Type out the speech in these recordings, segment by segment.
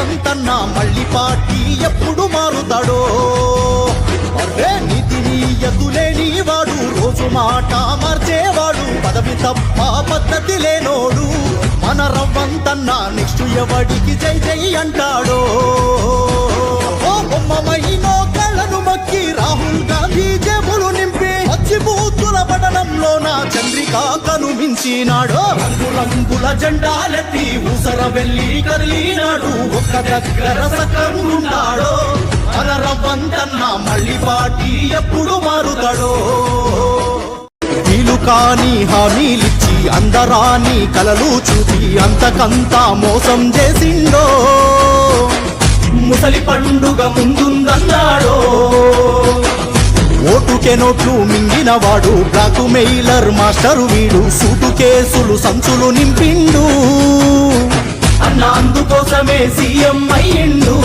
రవ్వంతన్న మళ్ళీ పార్టీ ఎప్పుడు మారుతాడో అరే నీతి నీయతులేని వాడు రోజు మాట మార్చేవాడు పదవి తప్ప పద్ధతి లేనోడు మన రవ్వంతన్న నెక్స్ట్ ఎవడికి జై జై అంటాడో ఓ బొమ్మమైనో కళ్ళను మక్కి రాహుల్ గాంధీ జేబులు నింపి వచ్చి బూతుల పట్టణంలో నా చంద్రికా కనుమించినాడో రంగుల జెండాలెత్తి ఊసర వెళ్ళి కదిలినాడు ఒక్క దగ్గర సకంగున్నాడో మన రవ్వంతన్న మళ్ళీ పార్టీ ఎప్పుడు మారుతాడో వీలు కాని హామీలిచ్చి అందరాని కలలు చూపి అంతకంతా మోసం చేసిండో ముసలి పండుగ ముందుందన్నాడో ఓటుకే నోట్లు మింగినవాడు బ్లాక్ మెయిలర్ మాస్టరు వీడు సూటు కేసులు సంచులు నింపిండు అన్న అందుకోసమే సీఎం అయ్యిండు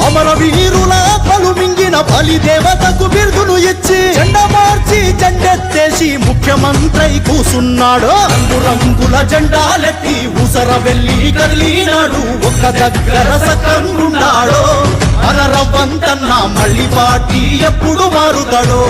అమర వీరుల పలు మింగిన బలి దేవతకు బిరుదును ఇచ్చి జెండా మార్చి జెండెత్తేసి ముఖ్యమంత్రి కూసున్నాడు రంగుల జెండాలెత్తి ఊసర వెళ్ళి కదిలినాడు ఒక్క దగ్గర సకంగున్నాడు మన రవ్వంతన్న మళ్ళీ పార్టీ ఎప్పుడు మారుతాడో